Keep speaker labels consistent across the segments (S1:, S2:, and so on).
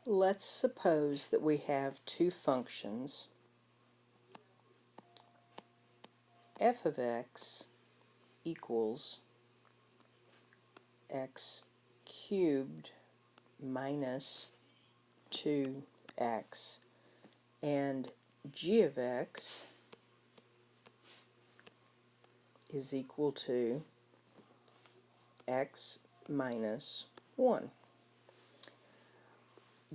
S1: Let's suppose that we have two functions, f of x equals x cubed minus 2x, and g of x is equal to x minus 1.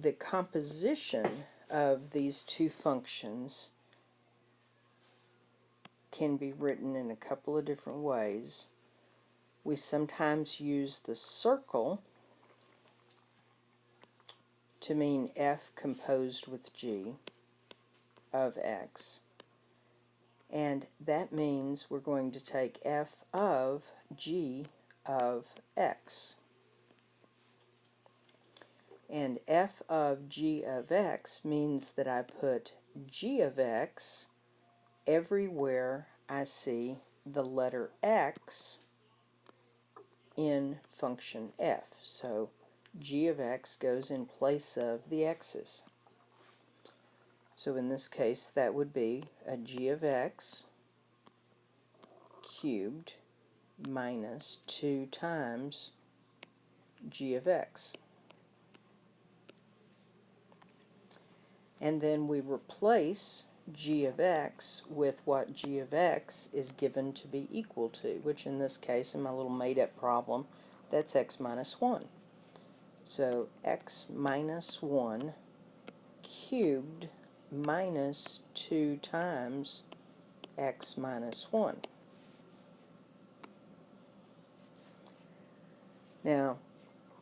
S1: The composition of these two functions can be written in a couple of different ways. We sometimes use the circle to mean f composed with g of x, and that means we're going to take f of g of x. And f of g of x means that I put g of x everywhere I see the letter x in function f. So g of x goes in place of the x's. So in this case that would be a g of x cubed minus 2 times g of x. And then we replace g of x with what g of x is given to be equal to, which in this case, in my little made-up problem, that's x minus 1. So x minus 1 cubed minus 2 times x minus 1. Now,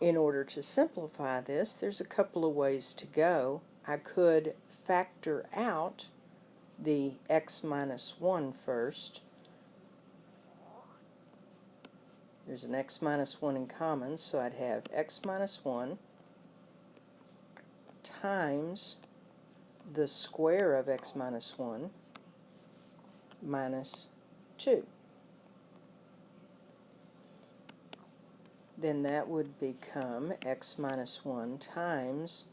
S1: in order to simplify this, there's a couple of ways to go. I could factor out the x minus 1 first. There's an x minus 1 in common, so I'd have x minus 1 times the square of x minus 1 minus 2. Then that would become x minus 1 times,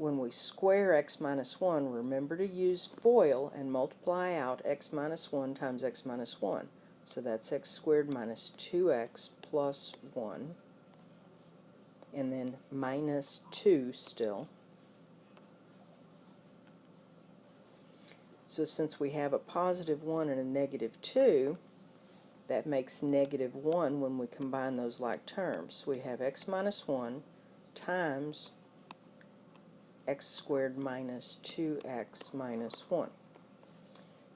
S1: when we square x minus 1, remember to use FOIL and multiply out x minus 1 times x minus 1. So that's x squared minus 2x plus 1, and then minus 2 still. So since we have a positive 1 and a negative 2, that makes negative 1 when we combine those like terms. We have x minus 1 times x squared minus 2x minus 1.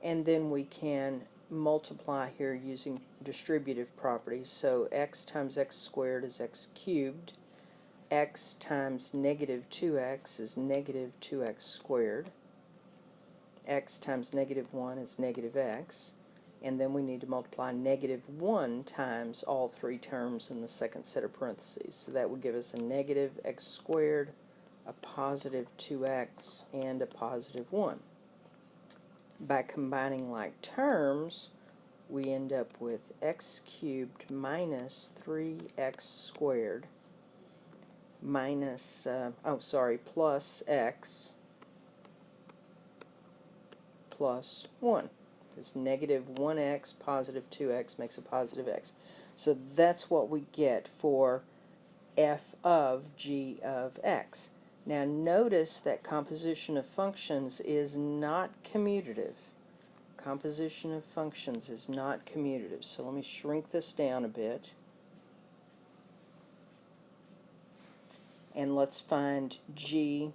S1: And then we can multiply here using distributive properties. So x times x squared is x cubed. X times negative 2x is negative 2x squared. X times negative 1 is negative x. And then we need to multiply negative 1 times all three terms in the second set of parentheses. So that would give us a negative x squared, a positive 2x, and a positive 1. By combining like terms, we end up with x cubed minus 3x squared minus, plus x plus 1. Because negative 1x, positive 2x makes a positive x. So that's what we get for f of g of x. Now notice that composition of functions is not commutative. Composition of functions is not commutative. So let me shrink this down a bit. And let's find g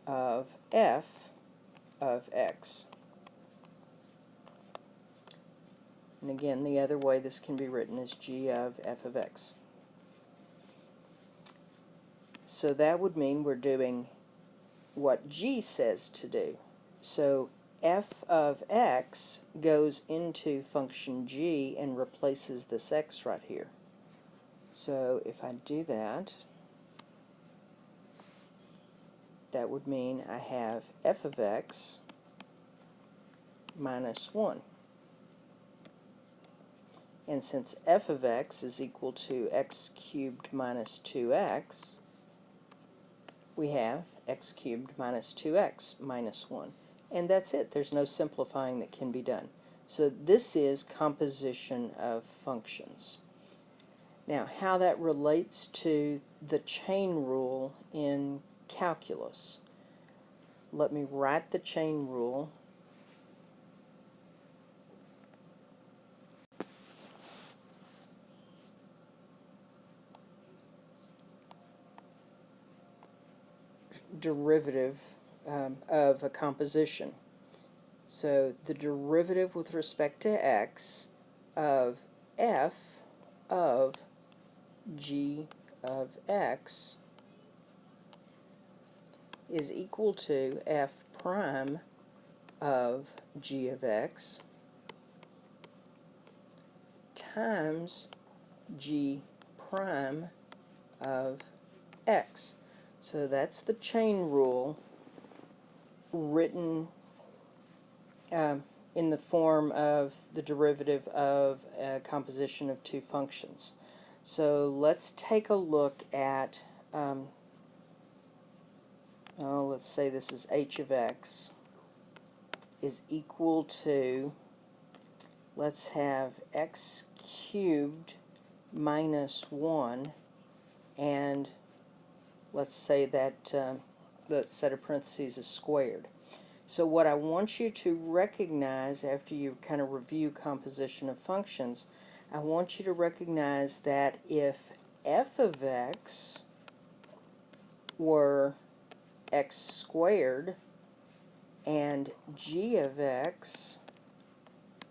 S1: of f of x. And again, the other way this can be written is g of f of x. So that would mean we're doing what g says to do. So f of x goes into function g and replaces this x right here. So if I do that, that would mean I have f of x minus 1. And since f of x is equal to x cubed minus 2x, we have x cubed minus 2x minus 1. And that's it. There's no simplifying that can be done. So this is composition of functions. Now, how that relates to the chain rule in calculus. Let me write the chain rule. Derivative of a composition. So the derivative with respect to x of f of g of x is equal to f prime of g of x times g prime of x. So that's the chain rule written in the form of the derivative of a composition of two functions. So let's take a look at, let's say this is h of x is equal to, let's have x cubed minus 1, and let's say that that set of parentheses is squared. So what I want you to recognize after you kind of review composition of functions, I want you to recognize that if f of x were x squared and g of x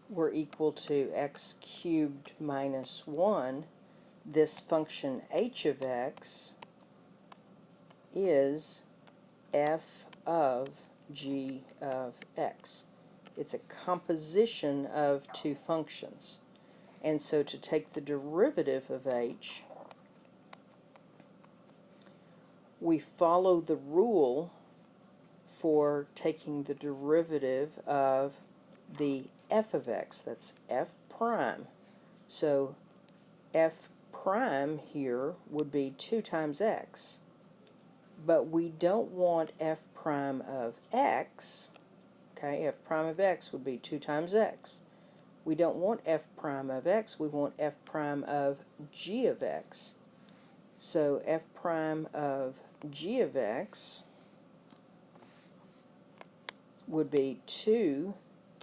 S1: were equal to x cubed minus 1, this function h of x is f of g of x. It's a composition of two functions. And so to take the derivative of h, we follow the rule for taking the derivative of the f of x. That's f prime. So f prime here would be 2 times x. But we don't want f prime of x. Okay, f prime of x would be 2 times x. We don't want f prime of x, we want f prime of g of x. So f prime of g of x would be 2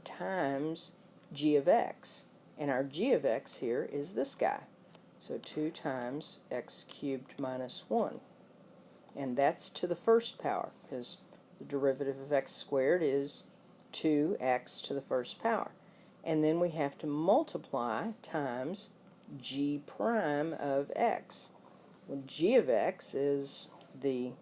S1: times g of x. And our g of x here is this guy. So 2 times x cubed minus 1. And that's to the first power, because the derivative of x squared is 2x to the first power. And then we have to multiply times g prime of x. Well, g of x is the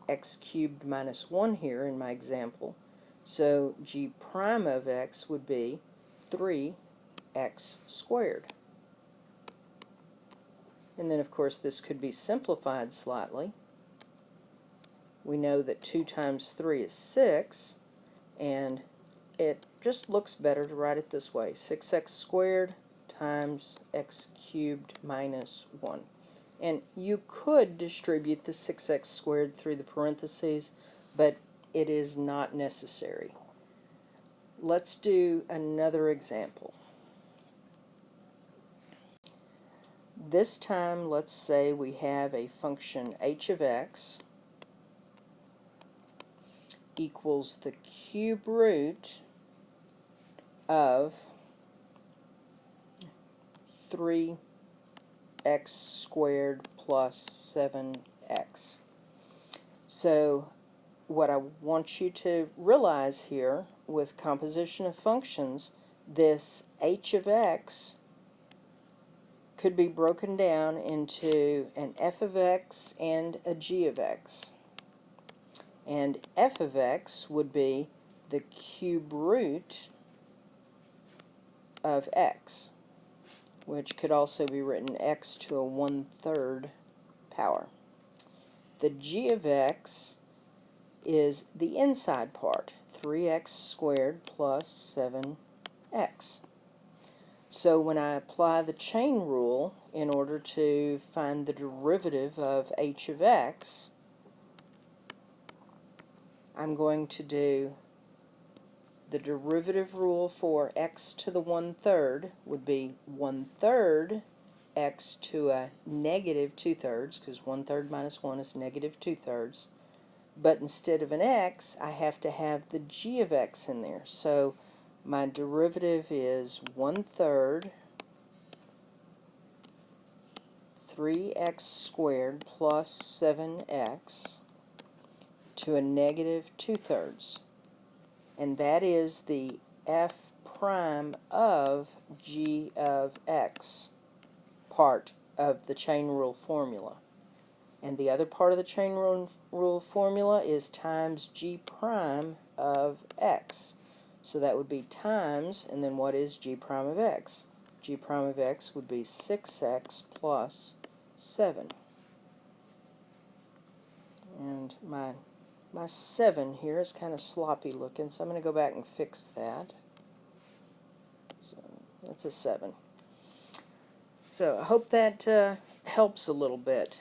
S1: x cubed minus 1 here in my example. So g prime of x would be 3x squared. And then, of course, this could be simplified slightly. We know that 2 times 3 is 6, and it just looks better to write it this way. 6x squared times x cubed minus 1. And you could distribute the 6x squared through the parentheses, but it is not necessary. Let's do another example. This time, let's say we have a function h of x equals the cube root of 3x squared plus 7x. So what I want you to realize here with composition of functions, this h of x could be broken down into an f of x and a g of x. And f of x would be the cube root of x, which could also be written x to a 1/3 power. The g of x is the inside part, 3x squared plus 7x. So when I apply the chain rule in order to find the derivative of h of x, I'm going to do the derivative rule for x to the 1/3 would be 1/3 x to a negative 2/3, because 1/3 minus 1 is negative 2/3. But instead of an x, I have to have the g of x in there. So my derivative is 1/3 3x squared plus 7x to a negative 2/3. And that is the f prime of g of x part of the chain rule formula. And the other part of the chain rule formula is times g prime of x. So that would be times, and then what is g prime of x? G prime of x would be 6x plus 7. And my 7 here is kind of sloppy looking, so I'm going to go back and fix that. So that's a 7. So I hope that helps a little bit.